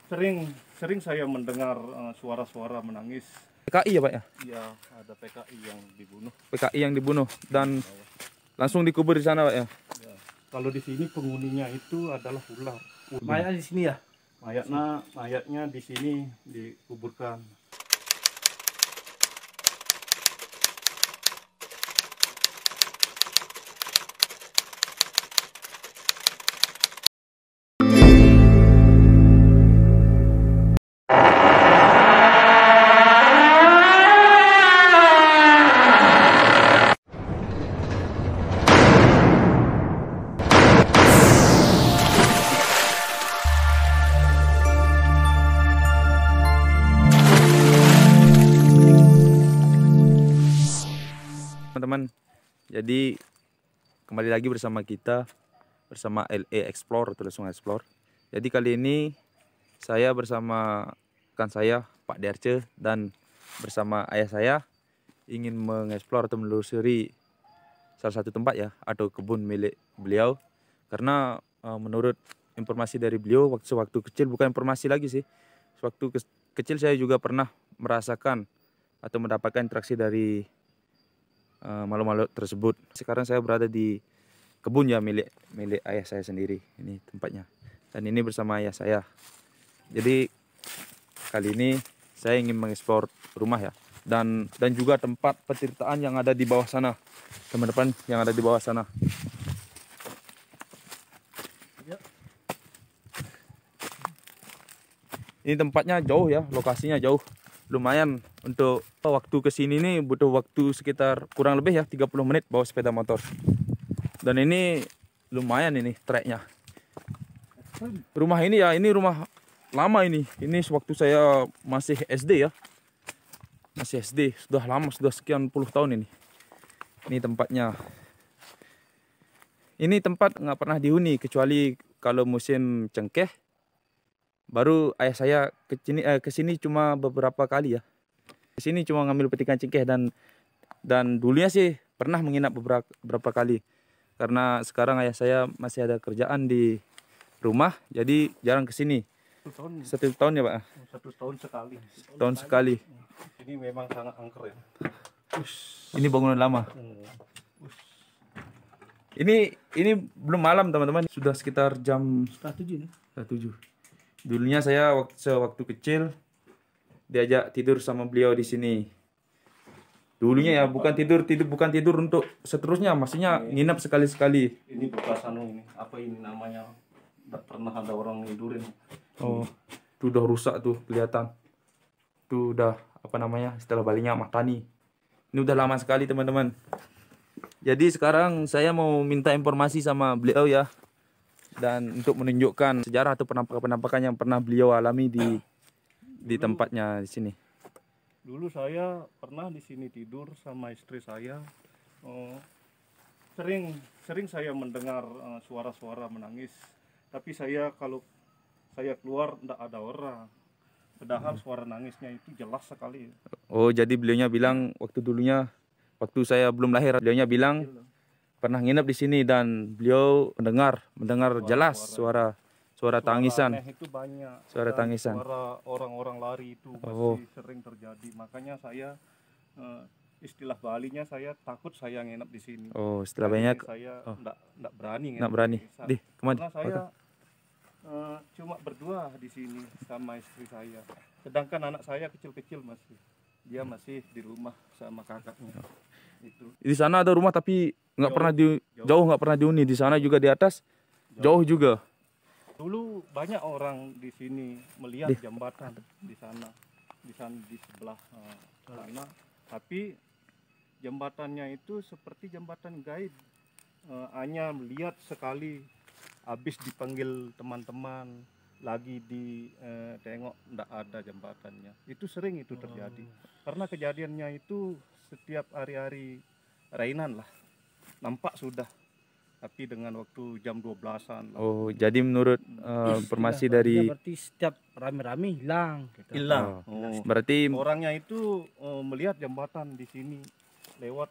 Sering sering saya mendengar suara-suara menangis. PKI ya Pak ya? Iya, ada PKI yang dibunuh. PKI yang dibunuh dan langsung dikubur di sana Pak ya? Ya. Kalau di sini penghuninya itu adalah ular. Mayatnya di sini ya? Mayatnya di sini dikuburkan. Teman-teman, jadi kembali lagi bersama kita, bersama LE Explore atau Langsung Explore. Jadi kali ini saya bersama rekan saya Pak Derce dan bersama ayah saya ingin mengeksplor atau menelusuri salah satu tempat ya, atau kebun milik beliau. Karena menurut informasi dari beliau, waktu kecil, bukan informasi lagi sih, waktu kecil saya juga pernah merasakan atau mendapatkan interaksi dari makhluk-makhluk tersebut. Sekarang saya berada di kebun ya, milik ayah saya sendiri. Ini tempatnya. Dan ini bersama ayah saya. Jadi kali ini saya ingin mengeksplor rumah ya. Dan juga tempat petirtaan yang ada di bawah sana. Teman-teman, yang ada di bawah sana. Ini tempatnya jauh ya, lokasinya jauh. Lumayan untuk waktu kesini nih butuh waktu sekitar kurang lebih ya 30 menit bawa sepeda motor. Dan ini lumayan ini treknya. Rumah ini ya, ini rumah lama ini. Ini sewaktu saya masih SD ya. Masih SD, sudah lama, sudah sekian puluh tahun ini. Ini tempatnya. Ini tempat nggak pernah dihuni kecuali kalau musim cengkeh. Baru ayah saya ke sini cuma beberapa kali ya. Ke sini cuma ngambil petikan cengkeh dan dulunya sih pernah menginap beberapa kali. Karena sekarang ayah saya masih ada kerjaan di rumah, jadi jarang ke sini. Satu tahun ya Pak? 1 tahun sekali. Tahun sekali. Ini memang sangat angker ya. Ini bangunan lama. Ini belum malam teman-teman, sudah sekitar jam setengah 7. Dulunya saya waktu kecil diajak tidur sama beliau di sini. Dulunya ya, bukan tidur untuk seterusnya, maksudnya nginap sekali-sekali. Ini bekas ini, apa ini namanya? Tidak pernah ada orang tidurin. Oh, itu udah rusak tuh kelihatan. Itu udah apa namanya? Istilah Balinya matani. Ini udah lama sekali teman-teman. Jadi sekarang saya mau minta informasi sama beliau ya. Dan untuk menunjukkan sejarah atau penampakan-penampakan yang pernah beliau alami di tempatnya di sini. Dulu saya pernah di sini tidur sama istri saya. Sering saya mendengar suara-suara menangis. Tapi kalau saya keluar tidak ada orang. Padahal suara nangisnya itu jelas sekali. Oh, jadi beliaunya bilang waktu saya belum lahir, beliaunya bilang pernah nginep di sini dan beliau mendengar jelas suara tangisan. Itu banyak. Suara tangisan. Suara orang-orang lari itu masih sering terjadi. Makanya saya istilah Balinya saya takut saya nginep di sini. Oh, istilah banyak. Saya enggak berani. Enggak berani. Kemana? Karena saya cuma berdua di sini sama istri saya. Sedangkan anak saya kecil-kecil masih. Dia masih di rumah sama kakaknya. Itu. Di sana ada rumah tapi nggak pernah nggak pernah dihuni. Di sana juga di atas jauh juga. Dulu banyak orang di sini melihat jembatan di sana di sebelah sana. Tapi jembatannya itu seperti jembatan gaib. Hanya melihat sekali, habis dipanggil teman-teman lagi tengok ndak ada jembatannya. Itu sering itu terjadi. Karena kejadiannya itu setiap hari-hari Rainan lah. Nampak sudah. Tapi dengan waktu jam 12-an. Oh, jadi menurut informasi dari berarti setiap rame-rame hilang gitu. Hilang. Berarti orangnya itu melihat jembatan di sini lewat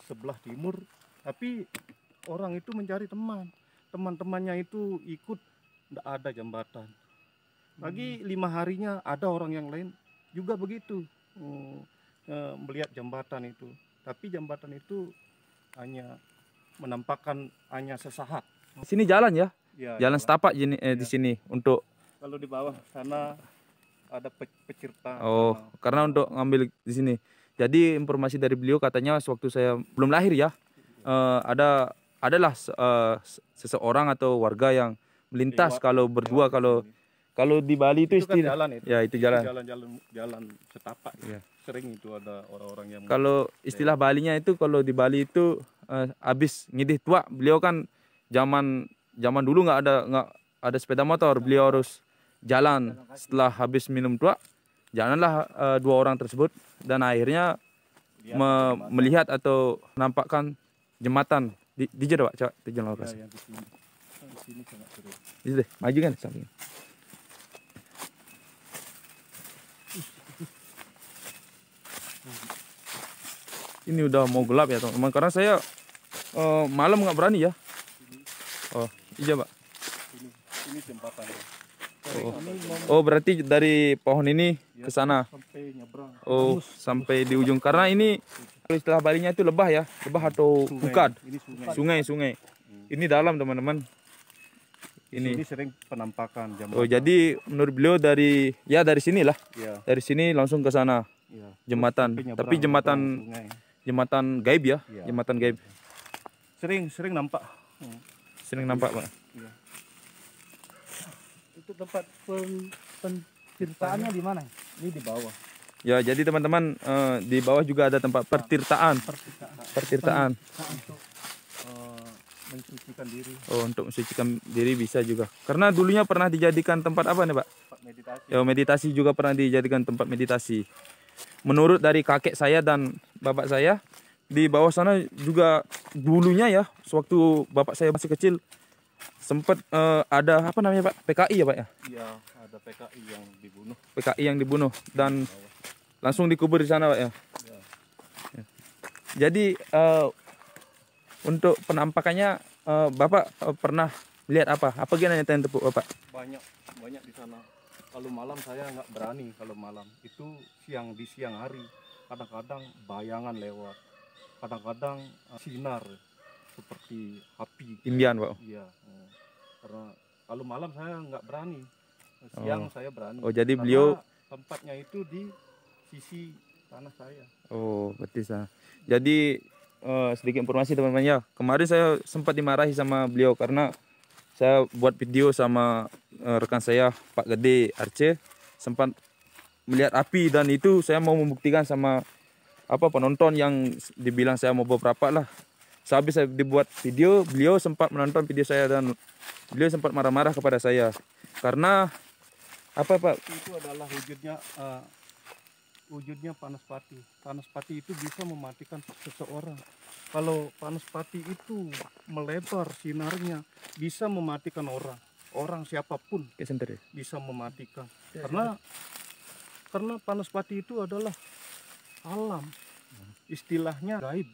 sebelah timur, tapi orang itu mencari teman-temannya itu ikut, tidak ada jembatan. Lagi 5 harinya ada orang yang lain juga begitu melihat jembatan itu. Tapi jembatan itu hanya menampakkan hanya sesaat. Sini jalan ya, Ya, jalan setapak di Ya. sini untuk. Kalau di bawah sana ada pecirta. Oh, sana. karena untuk ngambil di sini. Jadi informasi dari beliau katanya sewaktu saya belum lahir ya, adalah seseorang atau warga yang melintas Lewat- kalau berdua, lewat di kalau sini. di Bali itu Itu kan istilah. jalan itu. Ya, itu jalan. Jalan setapak. Iya. Sering itu ada orang-orang yang Kalau istilah Balinya itu, kalau di Bali itu habis ngidih tua, beliau kan zaman dulu nggak ada sepeda motor, beliau harus jalan. Setelah habis minum tua, jalanlah dua orang tersebut dan akhirnya lihat melihat atau menampakkan jembatan di jeda, Pak. Coba tunjukkan ya, lokasi. yang di sini. Di sini sangat seru. Itu deh, maju kan samping. Ini udah mau gelap ya teman-teman, karena saya malam nggak berani ya. Oh iya Pak. Ini jembatannya. Oh berarti dari pohon ini ke sana. Sampai nyebrang. Oh sampai di ujung, karena ini kalau istilah Balinya itu lebah ya, lebah atau Sungai. bukad. Ini sungai. Sungai. Ini dalam teman-teman. Ini Ini. sering penampakan jembatan. Oh jadi menurut beliau dari sinilah, Iya. dari sini langsung ke sana Iya. jembatan. Sampai Tapi nyebrang sungai. jembatan gaib ya, Iya. jembatan gaib. Sering nampak. Sering nampak Pak. Iya. Itu tempat penceritaannya di mana? Ini di bawah. Ya jadi teman-teman, di bawah juga ada tempat pertirtaan. Pertirtaan. Untuk Mensucikan diri, Oh untuk mensucikan diri bisa juga. Karena dulunya pernah dijadikan tempat apa nih Pak? tempat meditasi. Ya meditasi juga pernah dijadikan tempat meditasi. Menurut dari kakek saya dan bapak saya, di bawah sana juga dulunya ya, sewaktu bapak saya masih kecil sempat ada apa namanya Pak? PKI ya Pak ya? Iya, ada PKI yang dibunuh. PKI yang dibunuh dan langsung dikubur di sana Pak ya. Ya. Ya. Jadi untuk penampakannya Bapak pernah lihat apa? Apa gimana yang tepuk Bapak? Banyak di sana. Kalau malam saya nggak berani. Kalau malam itu di siang hari kadang-kadang bayangan lewat, kadang-kadang sinar seperti api. Imbian Pak. Iya. Karena kalau malam saya nggak berani, siang saya berani. Oh jadi Karena beliau. tempatnya itu di sisi tanah saya. Oh berarti sana. Jadi sedikit informasi teman-teman ya. Kemarin saya sempat dimarahi sama beliau karena saya buat video sama rekan saya Pak Gede Arce, sempat melihat api, dan itu saya mau membuktikan sama penonton yang dibilang saya mau beberapa lah. Sehabis saya dibuat video, beliau sempat menonton video saya dan beliau sempat marah-marah kepada saya karena apa Pak? Itu adalah wujudnya panas pati. Panas pati itu bisa mematikan seseorang. Kalau panas pati itu melebar sinarnya, bisa mematikan orang siapapun Kayak senter ya? bisa mematikan. Karena panas pati itu adalah alam, istilahnya gaib.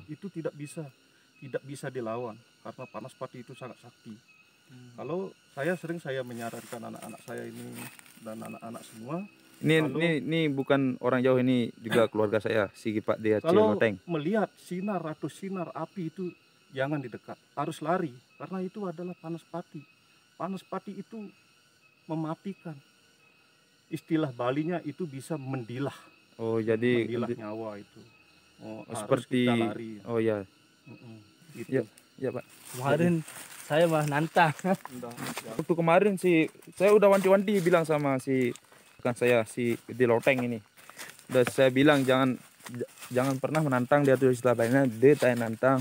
Itu tidak bisa dilawan karena panas pati itu sangat sakti. Kalau saya menyarankan anak-anak saya ini dan anak-anak semua, Ini bukan orang jauh, ini juga keluarga saya, si Pak Dia kalau Loteng. melihat sinar atau sinar api itu jangan didekat, harus lari karena itu adalah panas pati. Panas pati itu mematikan. Istilah Balinya itu bisa mendilah, Oh jadi mendilah nyawa itu. Harus seperti kita lari. oh ya, Gitu. ya Pak. kemarin saya mah nantang. Udah, ya. Waktu kemarin saya udah wanti-wanti bilang sama si rekan saya si di Loteng ini. Udah saya bilang jangan pernah menantang dia tuh, istilah lainnya dia tak nantang.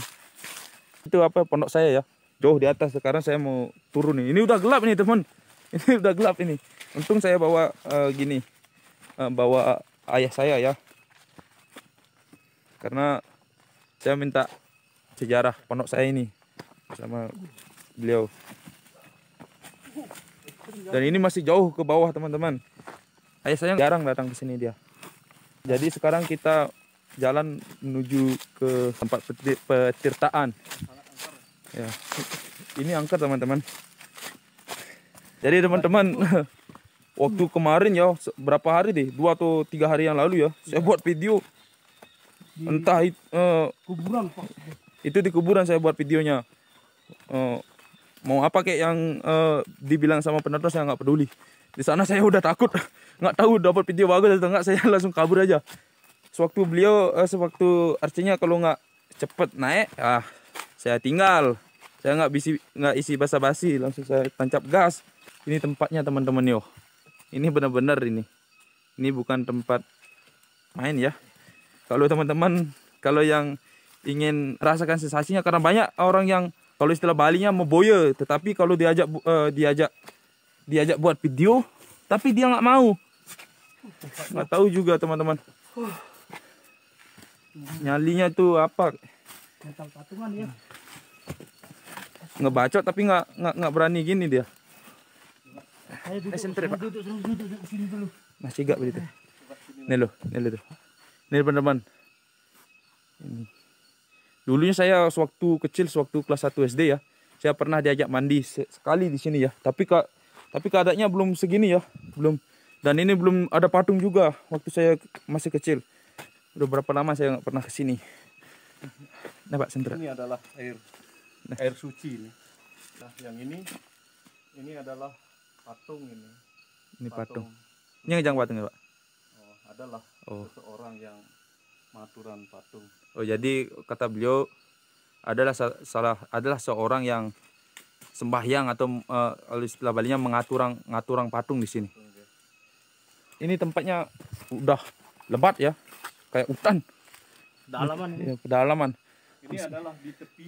Itu pondok saya ya, jauh di atas. Sekarang saya mau turun nih. Ini udah gelap nih teman. Ini udah gelap ini. Untung saya bawa bawa ayah saya ya. Karena saya minta sejarah pondok saya ini sama beliau. Dan ini masih jauh ke bawah teman-teman. Ayah saya jarang datang ke sini dia. Jadi sekarang kita jalan menuju ke tempat petirtaan. Ya. Ini angker teman-teman. Jadi teman-teman waktu kemarin ya, berapa hari deh, 2 atau 3 hari yang lalu ya, saya buat video. Entah Kuburan Pak. itu di kuburan saya buat videonya. Mau apa kayak yang dibilang sama penonton saya nggak peduli. Di sana saya udah takut, nggak tahu dapat video bagus atau enggak, saya langsung kabur aja. Sewaktu beliau, sewaktu artinya kalau nggak cepet naik, saya tinggal. Saya nggak isi basa-basi, langsung saya tancap gas. Ini tempatnya teman-teman yo. Ini benar-benar ini. Ini bukan tempat main ya. Kalau teman-teman, kalau yang ingin rasakan sensasinya, karena banyak orang yang kalau istilah Balinya meboye, tetapi kalau diajak buat video, tapi dia nggak mau. Nggak tahu juga teman-teman. Nyalinya tuh apa? Mental patungan ya. Ngebacot tapi nggak berani gini dia. Saya duduk, Sentre, Pak. duduk sini dulu. Masih gak begitu. Nih loh tuh. Nih teman-teman. Ini. Dulunya saya sewaktu kecil, sewaktu kelas 1 SD ya, saya pernah diajak mandi sekali di sini ya. Tapi keadaannya belum segini ya, belum. Dan ini belum ada patung juga waktu saya masih kecil. Udah berapa lama saya nggak pernah kesini. Nah Pak Sentra. Ini adalah air suci ini. Nah, yang ini adalah patung ini. Ini patung. Ini ngejang patung ya Pak? Adalah seseorang yang maturan patung. Oh jadi kata beliau adalah seorang yang sembahyang atau istilah Balinya ngaturang patung di sini. Ini tempatnya udah lebat ya, kayak hutan. Pedalaman ini. Ya, pedalaman. Ini adalah di tepi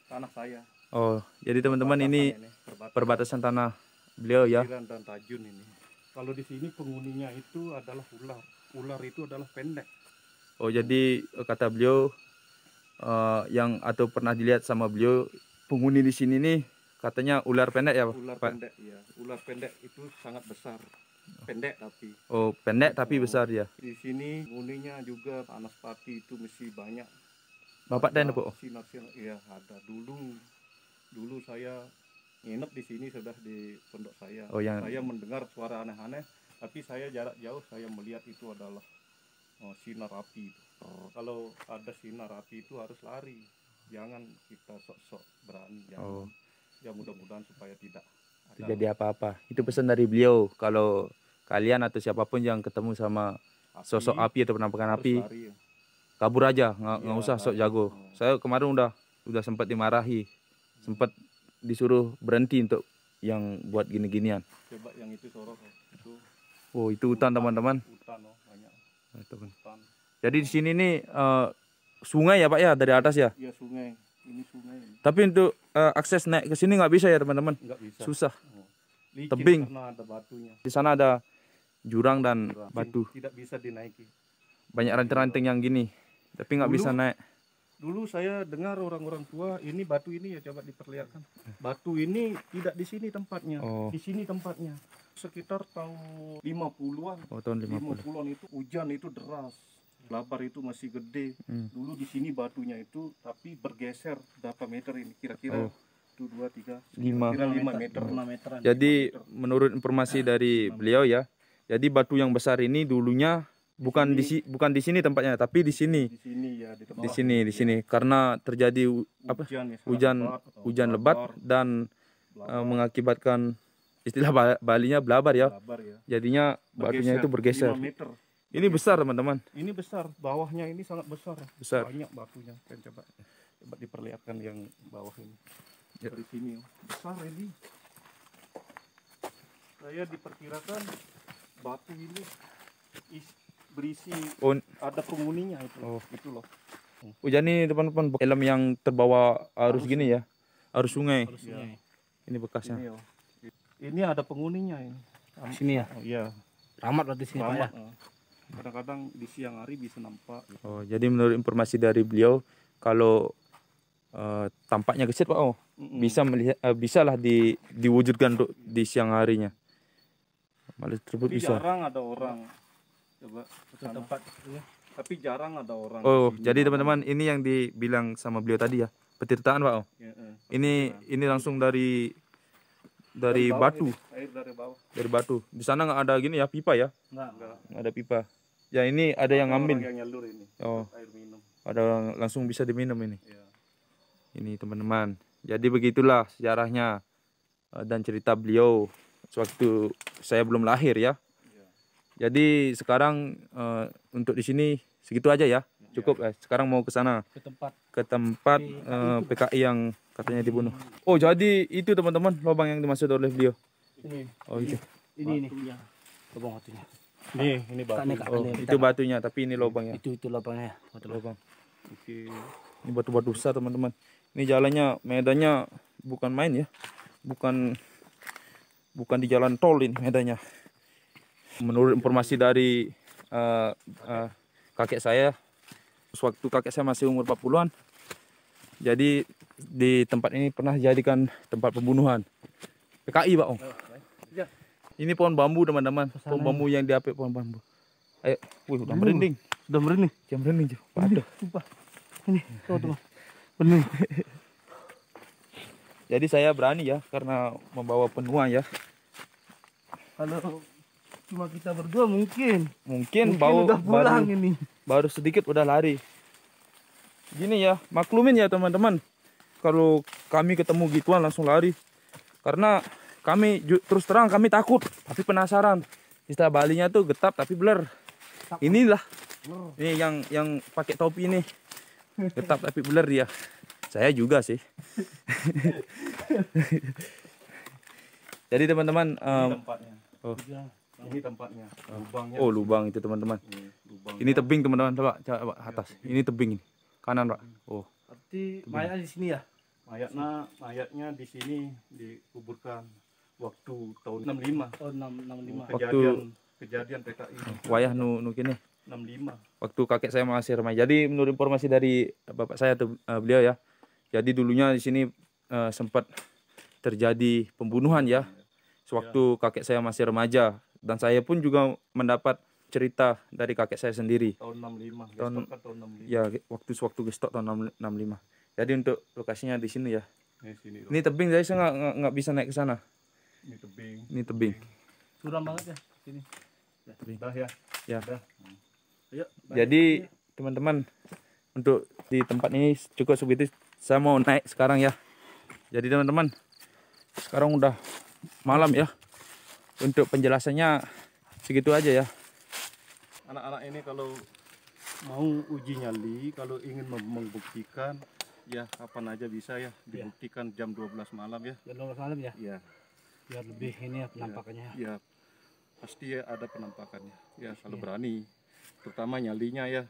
tanah saya. Oh, jadi teman-teman ini perbatasan tanah beliau ya. Jiran dan Tajun ini. Kalau di sini penghuninya itu adalah ular. Ular itu adalah pendek. Oh, jadi kata beliau yang atau pernah dilihat sama beliau penghuni di sini nih katanya ular pendek ya, Ular Pak? pendek ya. Ular pendek itu sangat besar. Pendek tapi. Oh, pendek tapi besar ya. Di sini penghuninya juga panas pati itu mesti banyak. Bapak dan Bu. Sinar-sinar iya ada dulu saya nginep di sini sudah di pondok saya. Oh, yang Saya mendengar suara aneh-aneh, tapi saya jarak jauh saya melihat itu adalah sinar api. Kalau ada sinar api itu harus lari, jangan kita sok-sok berani. Jangan. Ya mudah-mudahan supaya tidak ada jadi apa-apa. Itu pesan dari beliau kalau kalian atau siapapun yang ketemu sama sosok api atau penampakan harus api, lari. kabur aja, nggak usah sok lari. jago. Saya kemarin udah sempat dimarahi, sempat disuruh berhenti untuk yang buat gini-ginian. Coba yang itu sorot itu. Oh, itu hutan teman-teman. Hutan banyak. Hutan. Jadi di sini nih sungai ya Pak ya, dari atas ya. Iya sungai. Ini sungai. Tapi untuk akses naik ke sini nggak bisa ya teman-teman. Nggak bisa. Susah. Licin Tebing. karena ada batunya. Di sana ada jurang dan batu. Tidak bisa dinaiki. Banyak ranting-ranting yang gini. Tapi nggak bisa naik. Dulu saya dengar orang-orang tua ini batu ini ya coba diperlihatkan. Batu ini tidak di sini tempatnya. Oh. Di sini tempatnya. Sekitar tahun 50-an. Oh, tahun 50. 50-an itu hujan itu deras. Labar itu masih gede. Dulu di sini batunya itu tapi bergeser berapa meter ini kira-kira. Itu 2 3 kira 5 meter. 5 meteran. Jadi menurut informasi dari beliau ya, jadi batu yang besar ini dulunya bukan di sini tempatnya, tapi di sini. Di sini ya Di sini karena terjadi hujan lebat dan mengakibatkan istilah Balinya blabar ya. Jadinya batunya itu bergeser. 5 meter. Ini besar teman-teman. Ini besar, bawahnya ini sangat besar. Besar. Banyak batunya. Kan coba diperlihatkan yang bawah ini. Ya. Dari sini besar ini. Saya diperkirakan batu ini berisi ada penghuninya itu. Itu loh. Hujan ini teman-teman helm yang terbawa arus gini ya. Arus sungai. Ya. Ini bekasnya. Ini ada penghuninya ini. Sini ya. Oh iya. Ramat berarti sini Pak ya. Kadang-kadang di siang hari bisa nampak. Gitu. Oh, jadi menurut informasi dari beliau kalau tampaknya kecil Pak, bisa melihat bisalah diwujudkan untuk di siang harinya. Malah tersebut Tapi bisa. jarang ada orang coba ke tempat ya. Tapi jarang ada orang. Oh, di sini. jadi teman-teman ini yang dibilang sama beliau tadi ya, petirtaan Pak. Ya, Ini langsung dari dari bawah batu. ini, air dari bawah. Dari batu. Di sana nggak ada gini ya, pipa ya? Enggak. Nggak ada pipa. Ya ini ada yang Orang ngambil. yang nyalur ini. Oh, Air minum. ada orang langsung bisa diminum ini. Ya. Ini teman-teman. Jadi begitulah sejarahnya dan cerita beliau sewaktu saya belum lahir ya. Ya. Jadi sekarang untuk di sini segitu aja ya. Cukup. Sekarang mau ke sana, Ke tempat PKI yang katanya dibunuh. Oh, jadi itu teman-teman lubang yang dimaksud oleh beliau. ini. Oh, itu. Ini. Lubang batunya. Ini batu. Kak, Oh, ini itu batunya, tapi ini lubangnya. Itu lubangnya. Batu Lubang. Oke. Ini batu-batu besar teman-teman. Ini jalannya, medannya bukan main ya. Bukan di jalan tol ini medannya. Menurut informasi dari kakek saya, sewaktu kakek saya masih umur 40-an, jadi di tempat ini pernah dijadikan tempat pembunuhan PKI, Pak Om. Ini pohon bambu teman-teman, pohon bambu yang diapit pohon bambu. Ayo, wih, udah merinding. Sudah merinding. Jam merinding, Jo. Waduh. Sumpah. Ini, tuh. Benih. Jadi saya berani ya karena membawa penuah ya. Kalau cuma kita berdua mungkin Bau udah pulang ini. baru sedikit udah lari. Gini ya, maklumin ya teman-teman. Kalau kami ketemu gituan langsung lari. Karena kami terus terang kami takut, tapi penasaran. Istilah Balinya tuh getap tapi blur. Inilah. Ini yang pakai topi ini. Getap tapi blur dia. Saya juga sih. Jadi teman-teman, Tempatnya. oh. Ini tempatnya. Lubangnya. Oh, lubang itu teman-teman. Ini lubang. Ini tebing teman-teman, coba atas. Ini tebing ini. Kanan, Pak. Oh. Berarti mayat di sini ya? Mayatnya di sini dikuburkan waktu tahun 65. Tahun 65. Kejadian PKI Wayah nu kini. 65. Waktu kakek saya masih remaja. Jadi menurut informasi dari bapak saya tuh beliau ya. Jadi dulunya di sini sempat terjadi pembunuhan ya. Sewaktu kakek saya masih remaja, dan saya pun juga mendapat cerita dari kakek saya sendiri. Tahun 65. Tahun- Tahun 65. Ya, waktu gestok tahun 65. Jadi untuk lokasinya di sini ya. Ini sini. Ini tebing, jadi saya nggak bisa naik ke sana. Ini tebing. Ini tebing. Suram banget ya sini. Dah ya. Ya. Dah. Ayo. Jadi teman-teman, untuk di tempat ini cukup segitu. Saya mau naik sekarang ya. Jadi teman-teman, sekarang udah malam ya. Untuk penjelasannya segitu aja ya. Anak-anak ini kalau mau uji nyali, kalau ingin membuktikan, ya kapan aja bisa ya dibuktikan jam 12 malam ya. Jam 12 malam ya. Ya, Biar lebih ini ya penampakannya. ya pasti ya ada penampakannya. Ya kalau berani, terutama nyalinya ya.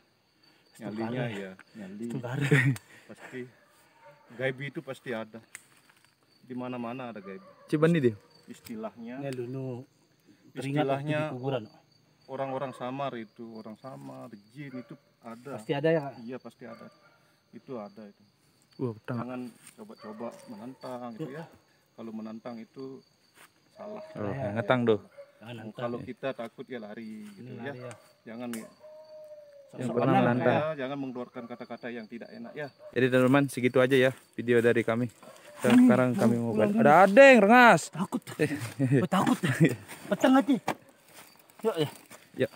Nyalinya ya, nyali Tungkara. pasti. Gaib itu pasti ada. Di mana-mana ada gaib. Cibandi dia. Istilahnya, Ini Lunu teringat waktu istilahnya di kuburan. orang-orang samar itu, orang samar, jin itu ada. Pasti ada ya, Kak? Iya pasti ada. Itu ada itu. Wah, petang. Jangan coba-coba menantang gitu ya. Kalau menantang itu salah. Oh, yang ngetang tuh. Jangan nantang. Kalau kita takut ya lari gitu Ini ya. lari ya. Jangan Yang Sok-sok pernah benar, menantang. ya, jangan mengeluarkan kata-kata yang tidak enak ya. Jadi teman-teman, segitu aja ya video dari kami. Dan sekarang kami mau balik. Ada adeng rengas. Takut. Takut. Petang aja. Yuk ya. Ya.